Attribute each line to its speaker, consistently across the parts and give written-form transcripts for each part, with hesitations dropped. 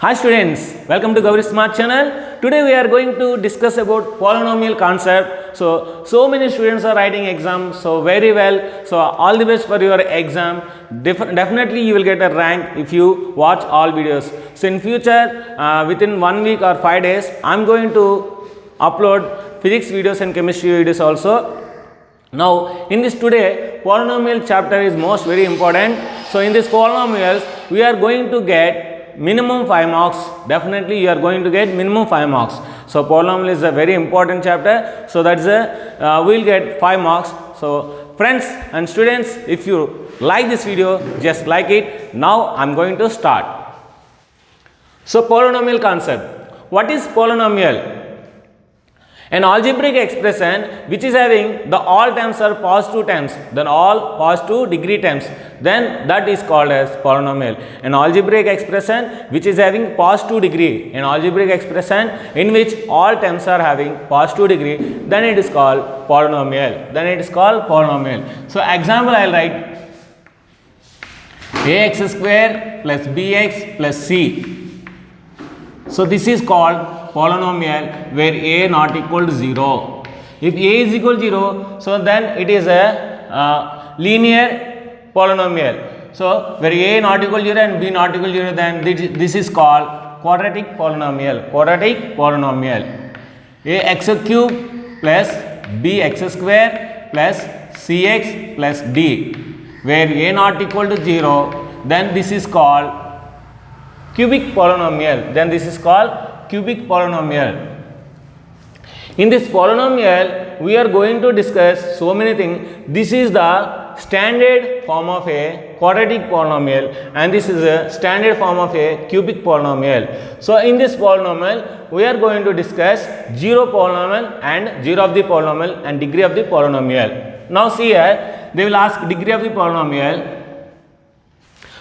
Speaker 1: Hi students, welcome to Gauri Smart channel. Today we are going to discuss about polynomial concept. So many students are writing exam, so very well. So all the best for your exam. Definitely you will get a rank if you watch all videos. So in future, within 1 week or 5 days, I am going to upload physics videos and chemistry videos also. Now in this today polynomial chapter is most very important. So in this polynomials we are going to get minimum 5 marks. Definitely you are going to get minimum 5 marks. So polynomial is a very important chapter. So that's a we will get 5 marks. So friends and students, if you like this video, just like it. Now I am going to start. So polynomial concept. What is polynomial? An algebraic expression which is having the all terms are positive terms, then all positive degree terms, then that is called as polynomial. An algebraic expression which is having positive degree, an algebraic expression in which all terms are having positive degree, then it is called polynomial. Then it is called polynomial. So example I will write ax square plus bx plus c. So this is called polynomial where a not equal to 0. If a is equal to 0, so then it is a linear polynomial. So where a not equal to 0 and b not equal to 0, then this is called quadratic polynomial. Quadratic polynomial. Ax cube plus bx square plus cx plus d, where a not equal to 0, then this is called cubic polynomial. Then this is called cubic polynomial. In this polynomial we are going to discuss so many things. This is the standard form of a quadratic polynomial and this is a standard form of a cubic polynomial. So in this polynomial we are going to discuss zero polynomial and zero of the polynomial and degree of the polynomial. Now see here, they will ask degree of the polynomial.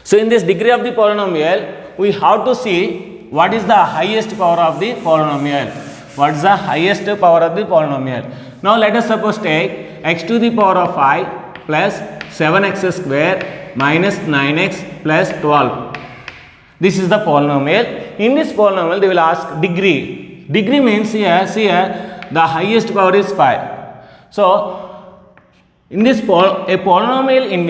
Speaker 1: So in this degree of the polynomial we have to see what is the highest power of the polynomial. What is the highest power of the polynomial? Now let us suppose take x to the power of 5 plus 7x square minus 9x plus 12. This is the polynomial. In this polynomial they will ask degree. Degree means here, see here, the highest power is 5. So in this a polynomial in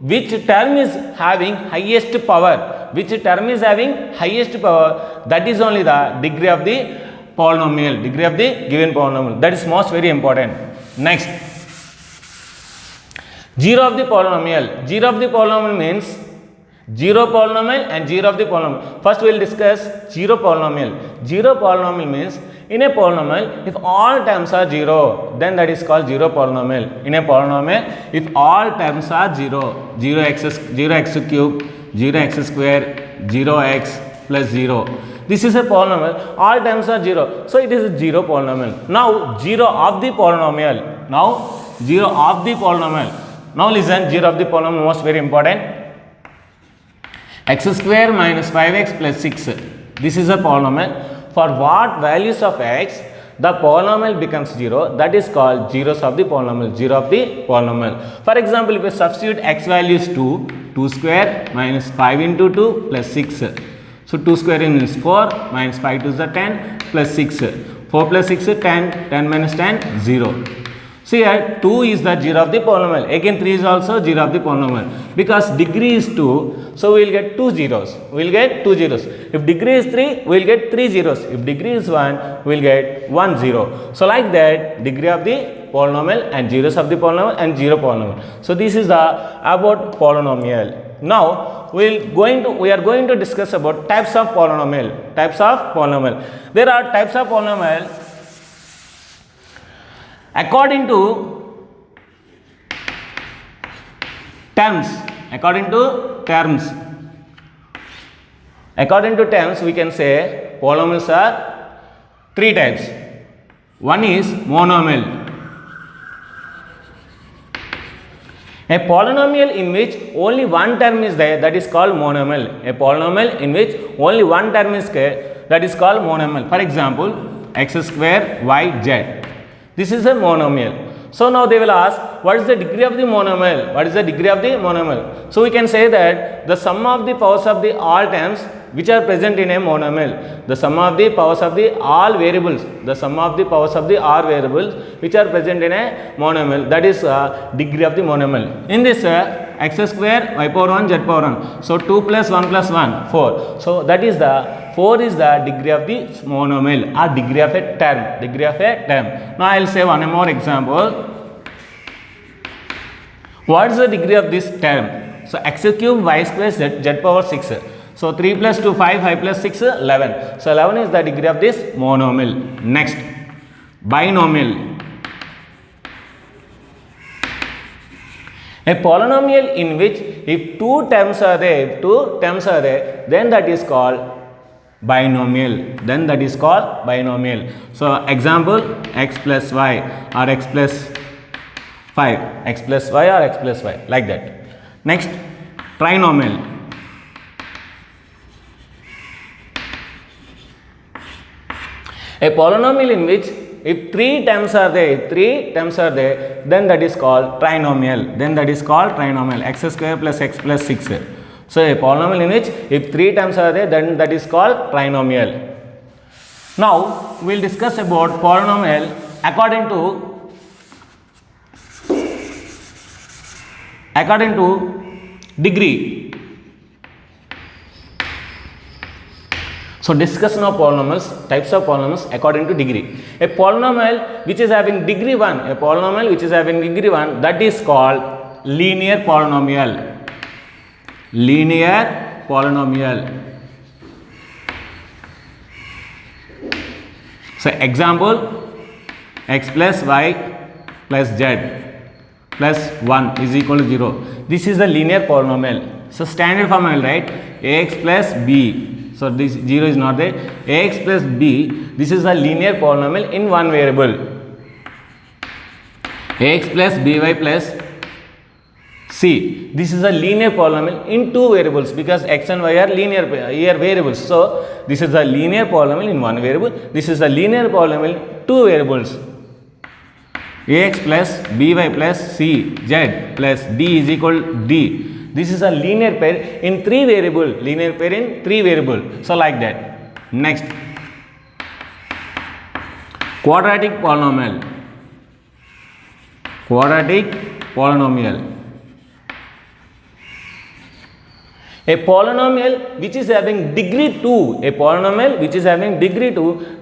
Speaker 1: which term is having highest power, which term is having highest power, that is only the degree of the polynomial, degree of the given polynomial. That is most very important. Next, zero of the polynomial. Zero of the polynomial means zero polynomial and zero of the polynomial. First we will discuss zero polynomial. Zero polynomial means in a polynomial if all terms are 0, then that is called zero polynomial. In a polynomial if all terms are 0, 0x cube, 0x square, 0x plus 0. This is a polynomial, all terms are 0. So it is a zero polynomial. Now zero of the polynomial. Now zero of the polynomial. Now listen, zero of the polynomial most very important. X square minus 5x plus 6. This is a polynomial. For what values of x the polynomial becomes 0, that is called zeros of the polynomial, zero of the polynomial. For example, if you substitute x value is 2, 2 square minus 5 into 2 plus 6. So 2 square is 4 minus 5 to is 10 plus 6. 4 plus 6 is 10, 10 minus 10, 0. So here 2 is the zero of the polynomial. Again 3 is also zero of the polynomial. Because degree is 2, so we will get 2 zeros. We will get 2 zeros. If degree is 3, we will get 3 zeros. If degree is 1, we will get 1 0. So like that, degree of the polynomial and zeros of the polynomial and zero polynomial. So this is the about polynomial. Now we are going to discuss about types of polynomial. Types of polynomial. There are types of polynomial according to terms. According to terms we can say polynomials are 3 types. One is monomial. A polynomial in which only one term is there, that is called monomial. A polynomial in which only one term is there, that is called monomial. For example, x square y z. This is a monomial. So now they will ask what is the degree of the monomial? What is the degree of the monomial? So we can say that the sum of the powers of the all terms which are present in a monomial, the sum of the powers of the all variables, the sum of the powers of the all variables which are present in a monomial, that is degree of the monomial. In this x square y power 1 z power 1, so 2 plus 1 plus 1 4, so that is the 4 is the degree of the monomial or degree of a term, degree of a term. Now I will say one more example. What is the degree of this term? So x cube y square z power 6. So 3 plus 2 5, 5 plus 6 11. So 11 is the degree of this monomial. Next, binomial. A polynomial in which if two terms are there, then that is called binomial. Then that is called binomial. So example, x plus y or x plus 5, x plus y or x plus y, like that. Next, trinomial. A polynomial in which if three terms are there, then that is called trinomial. Then that is called trinomial. X square plus x plus 6. So a polynomial in which if three terms are there, then that is called trinomial. Now we will discuss about polynomial according to degree. So discussion of polynomials, types of polynomials according to degree. A polynomial which is having degree 1, that is called linear polynomial. Linear polynomial. So example, x plus y plus z plus 1 is equal to 0. This is the linear polynomial. So standard form I will write ax plus b. So this 0 is not there. Ax plus b, this is a linear polynomial in one variable. Ax plus by plus c, this is a linear polynomial in two variables because x and y are linear variables. So this is a linear polynomial in one variable. This is a linear polynomial in two variables. Ax plus by plus c z plus d is equal to d. This is a linear pair in three variable, So like that. Next, quadratic polynomial. A polynomial which is having degree 2,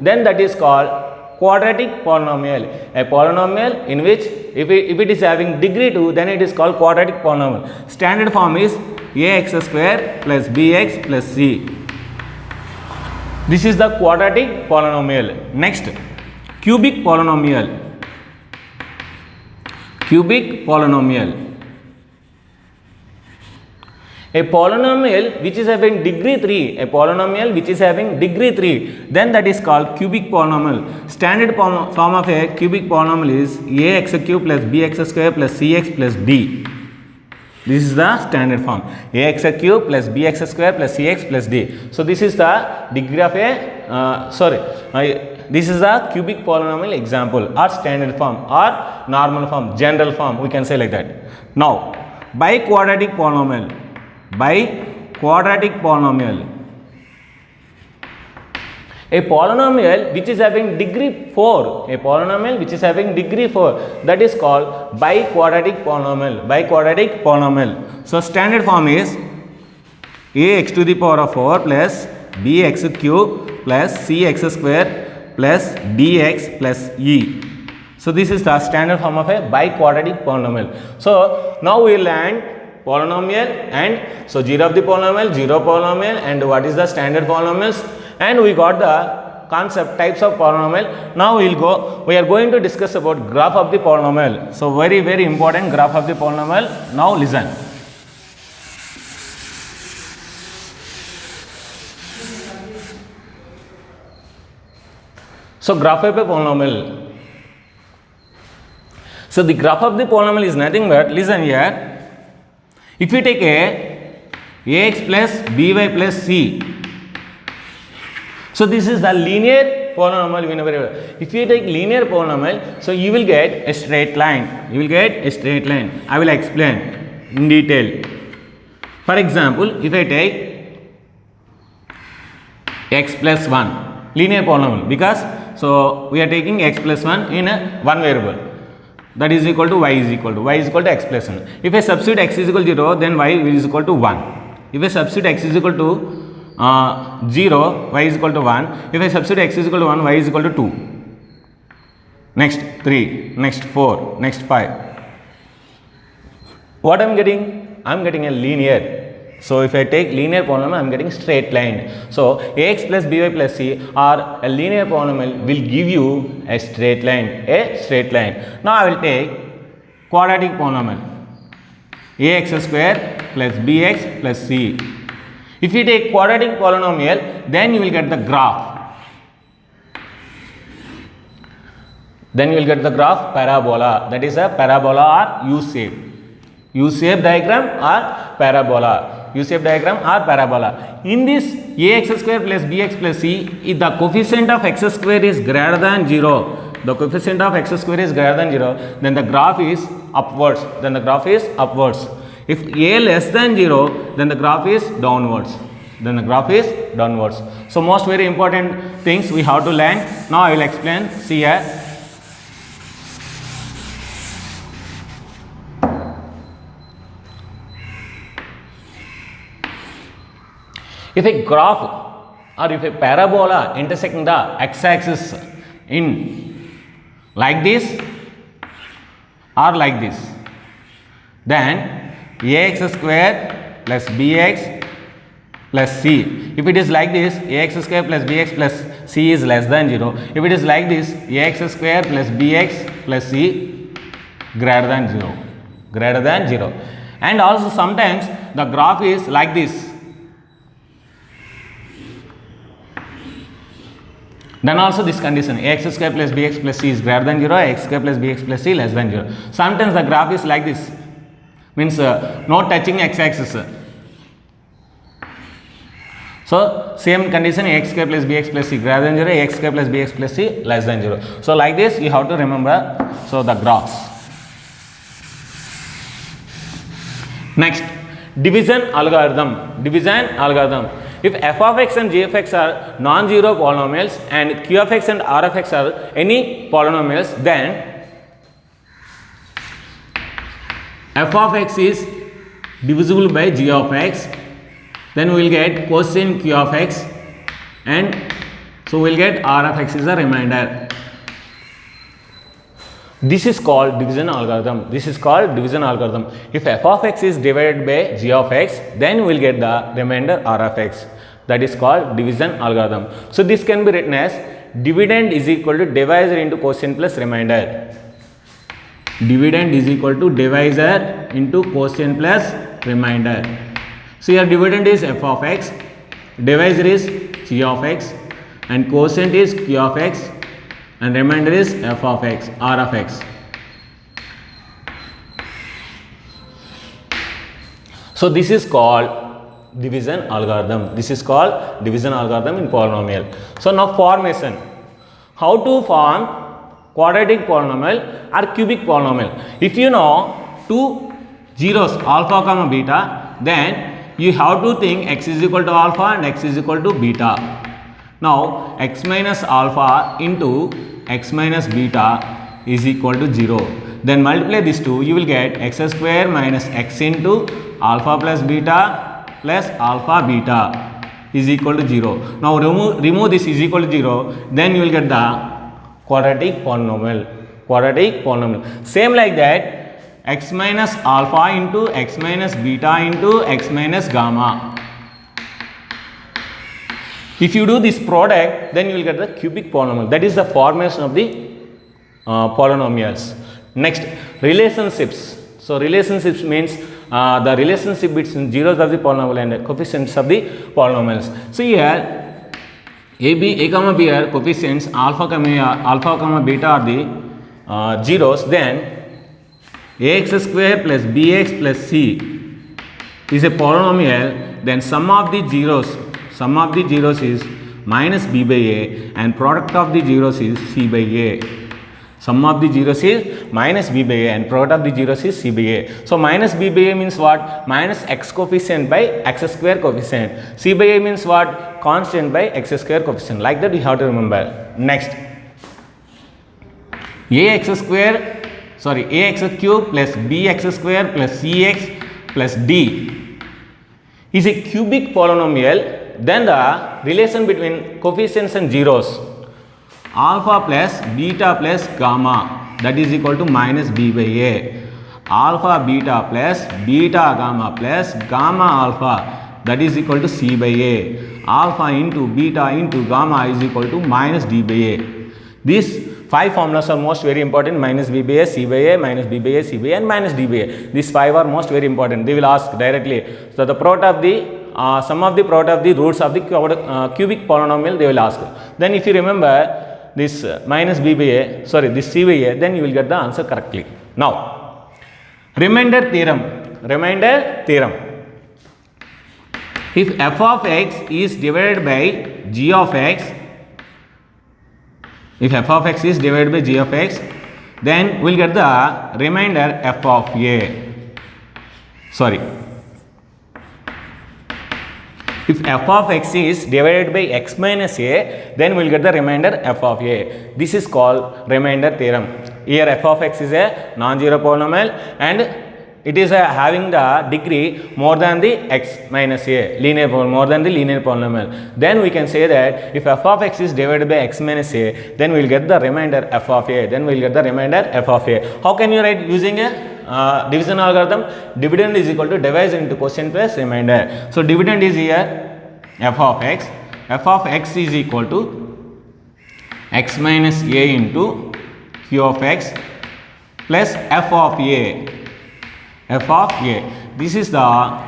Speaker 1: then that is called quadratic polynomial. A polynomial in which if it is having degree 2, then it is called quadratic polynomial. Standard form is ax square plus bx plus c. This is the quadratic polynomial. Next, cubic polynomial. A polynomial which is having degree 3, then that is called cubic polynomial. Standard form of a cubic polynomial is ax cube plus bx square plus cx plus d. This is the standard form, ax cube plus bx square plus cx plus d. So this is the degree of this is the cubic polynomial example or standard form or normal form, general form, we can say like that. Now, biquadratic polynomial. A polynomial which is having degree 4, that is called biquadratic polynomial. So standard form is ax to the power of 4 plus bx cube plus cx square plus dx plus e. So this is the standard form of a biquadratic polynomial. So now we learn polynomial and so 0 of the polynomial, and what is the standard polynomials, and we got the concept types of polynomial. Now we are going to discuss about graph of the polynomial. So very important graph of the polynomial. Now listen. So graph of a polynomial. So the graph of the polynomial is nothing but, listen here. If we take ax plus by plus c, so this is the linear polynomial we never. If you take linear polynomial, so you will get a straight line. You will get a straight line. I will explain in detail. For example, if I take x plus 1 linear polynomial, because so we are taking x plus 1 in a one variable, that is equal to y is equal to x plus 1. If I substitute x is equal to 0, then y is equal to 1. If I substitute x is equal to 0, y is equal to 1. If I substitute x is equal to 1, y is equal to 2. Next 3, next 4, next 5. What I am getting? I am getting a linear. So if I take linear polynomial, I am getting straight line. So ax plus by plus c or a linear polynomial will give you a straight line. Now I will take quadratic polynomial. Ax square plus bx plus c. If you take quadratic polynomial, then you will get the graph. Then you will get the graph parabola. That is a parabola or U-shape. U-shape diagram or parabola. U-shape diagram or parabola. In this ax square plus bx plus c, if the coefficient of x square is greater than 0, the coefficient of x square is greater than 0, then the graph is upwards. If a less than 0, then the graph is downwards. So most very important things we have to learn. Now I will explain. See here. If a graph or if a parabola intersecting the x-axis in like this or like this, then ax square plus bx plus c. If it is like this, ax square plus bx plus c is less than 0. If it is like this, ax square plus bx plus c greater than 0. And also sometimes the graph is like this. Then also this condition, ax square plus bx plus c is greater than 0, x square plus bx plus c less than 0. Sometimes the graph is like this, means not touching x-axis. So same condition, ax square plus bx plus c greater than 0, x square plus bx plus c less than 0. So like this you have to remember. So the graphs. Next, division algorithm. If f of x and g of x are non-zero polynomials and q of x and r of x are any polynomials, then f of x is divisible by g of x, then we will get quotient q of x, and so we will get r of x is a remainder. This is called division algorithm. If f of x is divided by g of x, then we will get the remainder r of x. That is called division algorithm. So this can be written as dividend is equal to divisor into quotient plus remainder. Dividend is equal to divisor into quotient plus remainder. So your dividend is f of x, divisor is g of x, and quotient is q of x, and remainder is f of x, r of x. So this is called division algorithm. In polynomial. So now formation. How to form quadratic polynomial or cubic polynomial? If you know two zeros alpha comma beta, then you have to think x is equal to alpha and x is equal to beta. Now x minus alpha into x minus beta is equal to 0. Then multiply these two, you will get x square minus x into alpha plus beta plus alpha beta is equal to 0. Now remove this is equal to 0, then you will get the quadratic polynomial. Same like that, x minus alpha into x minus beta into x minus gamma. If you do this product, then you will get the cubic polynomial. That is the formation of the polynomials. Next, relationships. So relationships means the relationship between zeros of the polynomial and the coefficients of the polynomials. So here a comma b are coefficients, alpha comma beta are the zeros. Then ax square plus bx plus c is a polynomial. Then sum of the zeros is minus b by a, and product of the zeros is c by a. Sum of the zeros is minus b by a and product of the zeros is c by a. So minus b by a means what? Minus x coefficient by x square coefficient. C by a means what? Constant by x square coefficient. Like that you have to remember. Next, ax cube plus bx square plus cx plus d is a cubic polynomial. Then the relation between coefficients and zeros, alpha plus beta plus gamma, that is equal to minus b by a. Alpha beta plus beta gamma plus gamma alpha, that is equal to c by a. Alpha into beta into gamma is equal to minus d by a. These 5 formulas are most very important: minus b by a, c by a, minus b by a, c by a, and minus d by a. These 5 are most very important. They will ask directly. So the product of the sum of the product of the roots of the cubic polynomial they will ask. Then if you remember this minus b by a, this c by a, then you will get the answer correctly. Now, remainder theorem. If f of x is divided by g of x, if f of x is divided by g of x, then we will get the remainder f of a. If f of x is divided by x minus a, then we will get the remainder f of a. This is called remainder theorem. Here f of x is a non-zero polynomial and it is having the degree more than the x minus a, more than the linear polynomial. Then we can say that if f of x is divided by x minus a, then we will get the remainder f of a. How can you write using a division algorithm? Dividend is equal to divised into quotient plus remainder. So dividend is here f of x. F of x is equal to x minus a into q of x plus f of a. This is the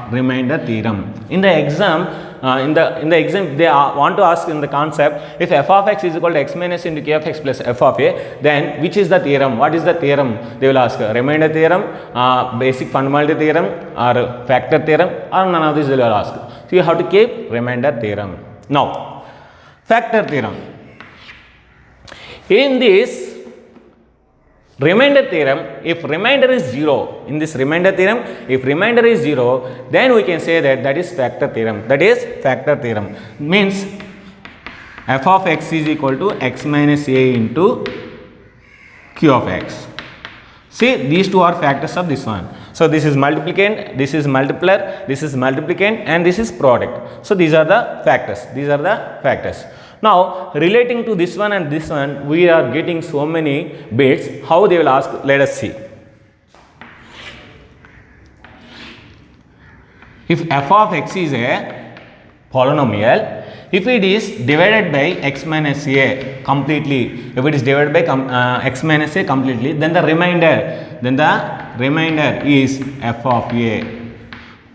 Speaker 1: remainder theorem. In the exam, they want to ask in the concept, if f of x is equal to x minus into q of x plus f of a, then which is the theorem? What is the theorem? They will ask remainder theorem, basic fundamental theorem, or factor theorem, or none of these they will ask. So you have to keep remainder theorem. Now, factor theorem. In this remainder theorem, if remainder is 0, in this remainder theorem, if remainder is 0, then we can say that is factor theorem. Means f of x is equal to x minus a into q of x. See, these two are factors of this one. So this is multiplicand, this is multiplier, this is multiplicand, and this is product. So these are the factors. Now, relating to this one and this one, we are getting so many bits. How they will ask? Let us see. If f of x is a polynomial, if it is divided by x minus a completely, if it is divided by x minus a completely, then the remainder is f of a.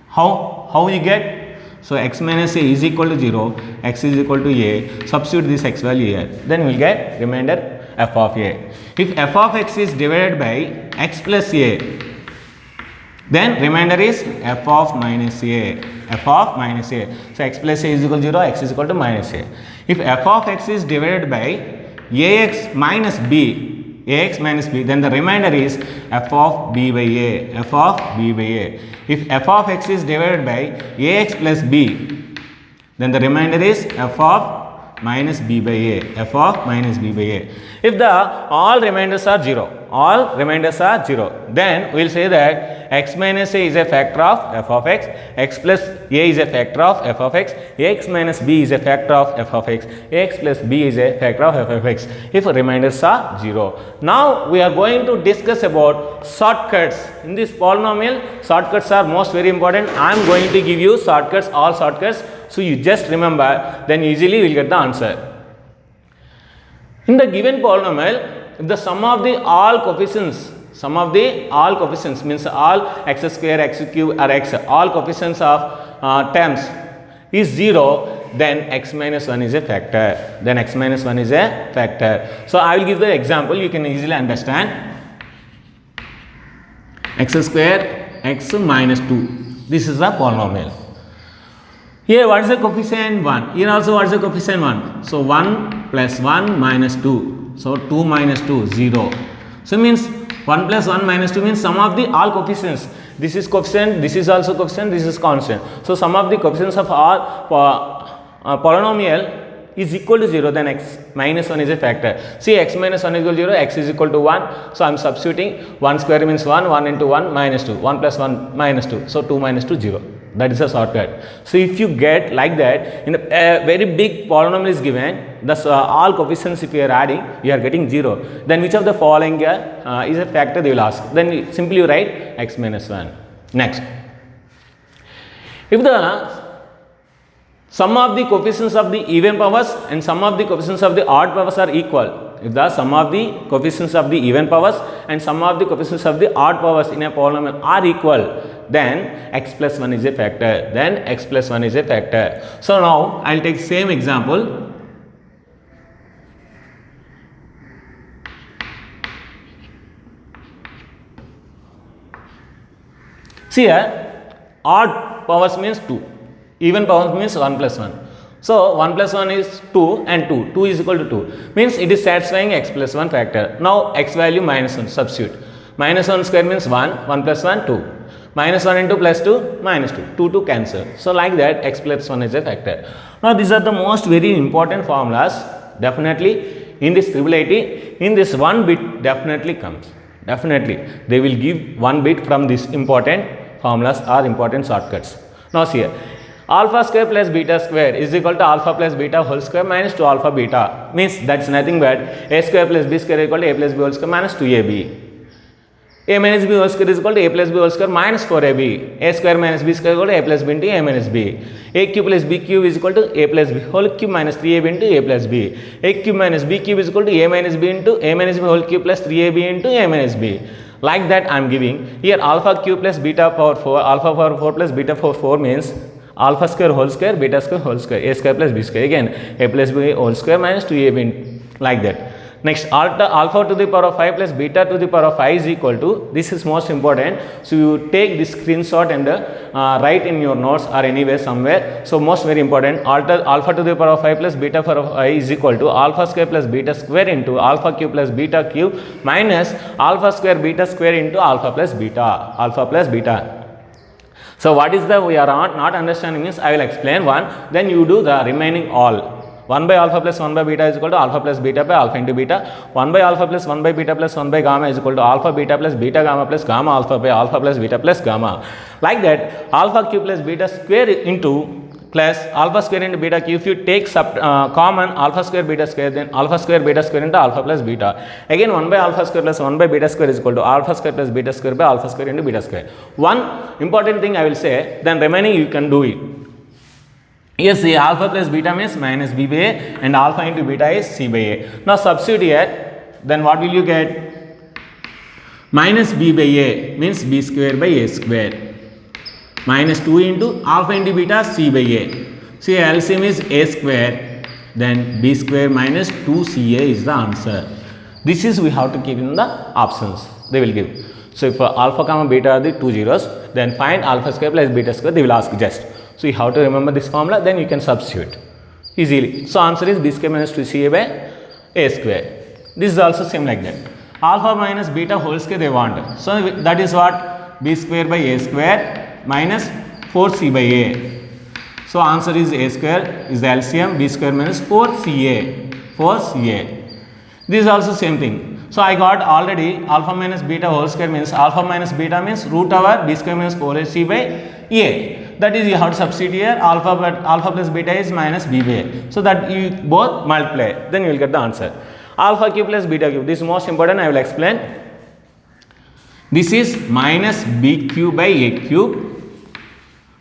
Speaker 1: How you get? So x minus a is equal to 0, x is equal to a, substitute this x value here, then we will get remainder f of a. If f of x is divided by x plus a, then remainder is f of minus a. So x plus a is equal to 0, x is equal to minus a. If f of x is divided by ax minus b, then the remainder is f of b by a. If f of x is divided by ax plus b, then the remainder is f of minus b by a. If all remainders are 0, then we will say that x minus a is a factor of f of x, x plus a is a factor of f of x, ax minus b is a factor of f of x, ax plus b is a factor of f of x, if remainders are 0. Now we are going to discuss about shortcuts. In this polynomial, shortcuts are most very important. I am going to give you shortcuts, all shortcuts, so you just remember, then easily you will get the answer. In the given polynomial, if the sum of the all coefficients means all x square, x cube, or x, all coefficients of terms is 0, then x minus 1 is a factor. So I will give the example, you can easily understand. X square, x minus 2. This is a polynomial. Here what is the coefficient? 1. Here also what is the coefficient? 1. So 1 plus 1 minus 2. So 2 minus 2, 0. So means 1 plus 1 minus 2 means sum of the all coefficients. This is coefficient, this is also coefficient, this is constant. So sum of the coefficients of all polynomial is equal to 0, then x minus 1 is a factor. See, x minus 1 is equal to 0, x is equal to 1. So I am substituting 1 square means 1, 1 into 1 minus 2, 1 plus 1 minus 2. So 2 minus 2, 0. That is a shortcut. So if you get like that, in a very big polynomial is given, thus all coefficients if you are adding, you are getting 0. Then which of the following is a factor, they will ask. Then you simply write x minus 1. Next, if the sum of the coefficients of the even powers and sum of the coefficients of the odd powers are equal, if the sum of the coefficients of the even powers and sum of the coefficients of the odd powers in a polynomial are equal, then x plus 1 is a factor. Then x plus 1 is a factor. So now I will take same example. See here, odd powers means 2, even powers means 1 plus 1. So 1 plus 1 is 2 and 2, 2 is equal to 2, means it is satisfying x plus 1 factor. Now x value minus 1, substitute. Minus 1 square means 1, 1 plus 1, 2. Minus 1 into plus 2, minus 2, 2 cancel. So like that x plus 1 is a factor. Now these are the most very important formulas. Definitely in this triviality, in this one bit definitely comes. Definitely they will give one bit from this important formulas or important shortcuts. Now see here, alpha square plus beta square is equal to alpha plus beta whole square minus 2 alpha beta, means that's nothing but a square plus b square is equal to a plus b whole square minus 2ab. A minus b whole square is equal to a plus b whole square minus 4ab. A square minus b square is equal to a plus b into a minus b. A cube plus b cube is equal to a plus b whole cube minus 3ab into a plus b. A cube minus b cube is equal to a minus b into a minus b whole cube plus 3ab into a minus b. Like that I am giving. Here alpha cube plus beta power 4, alpha power 4 plus beta power 4 means alpha square whole square, beta square whole square, a square plus b square. Again a plus b whole square minus 2ab, like that. Next, alpha to the power of 5 plus beta to the power of 5 is equal to, this is most important. So you take this screenshot and write in your notes or anywhere somewhere. So most very important, alpha to the power of 5 plus beta power of 5 is equal to alpha square plus beta square into alpha cube plus beta cube minus alpha square beta square into alpha plus beta. So what is the we are not understanding means I will explain one, then you do the remaining all. 1 by alpha plus 1 by beta is equal to alpha plus beta by alpha into beta. 1 by alpha plus 1 by beta plus 1 by gamma is equal to alpha beta plus beta gamma plus gamma alpha by alpha plus beta plus gamma. Like that, alpha cube plus beta square into plus alpha square into beta cube. If you take common alpha square beta square, then alpha square beta square into alpha plus beta. Again 1 by alpha square plus 1 by beta square is equal to alpha square plus beta square by alpha square into beta square. One important thing I will say, then remaining you can do it. Yes, see, alpha plus beta means minus b by a and alpha into beta is c by a. Now substitute here, then what will you get? Minus b by a means b square by a square minus 2 into alpha into beta c by a. See, LCM is a square, then b square minus 2ca is the answer. This is we have to keep in the options they will give. So if alpha comma beta are the two zeros, then find alpha square plus beta square, they will ask just. So you have to remember this formula, then you can substitute easily. So answer is b square minus 2ca by a square. This is also same like that. Alpha minus beta whole square they want. So that is what? B square by a square minus 4c by a. So answer is a square is the LCM, b square minus 4ca. This is also same thing. So I got already alpha minus beta whole square means alpha minus beta means root over b square minus 4ac by a. That is you have to substitute here alpha plus beta is minus b by a. So that you both multiply, then you will get the answer. Alpha cube plus beta cube, this is most important, I will explain. This is minus b cube by a cube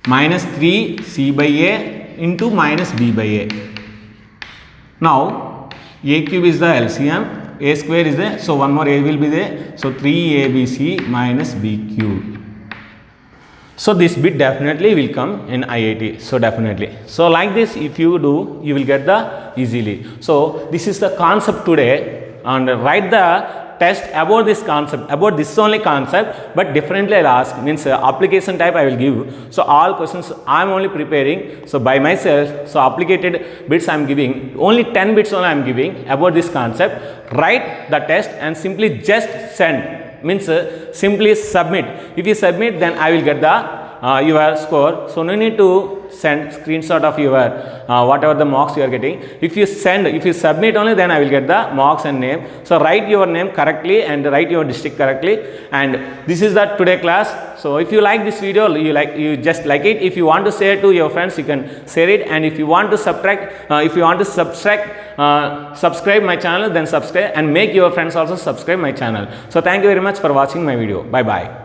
Speaker 1: minus 3c by a into minus b by a. Now a cube is the LCM, a square is there, so one more a will be there, so 3abc minus b cube. So this bit definitely will come in IIT, so definitely. So like this if you do, you will get the easily. So this is the concept today, and write the test about this concept, about this only concept, but differently I'll ask, means application type I will give. So all questions I am only preparing, so by myself, so applicated bits I am giving, only 10 bits only I am giving about this concept. Write the test and simply just send, means simply submit. If you submit, then I will get the your score. So no need to send screenshot of your whatever the marks you are getting. If you submit only, then I will get the marks and name. So write your name correctly and write your district correctly. And this is the today class. So if you like this video, you just like it. If you want to share to your friends, you can share it. And if you want to subscribe my channel, then subscribe and make your friends also subscribe my channel. So thank you very much for watching my video. Bye bye.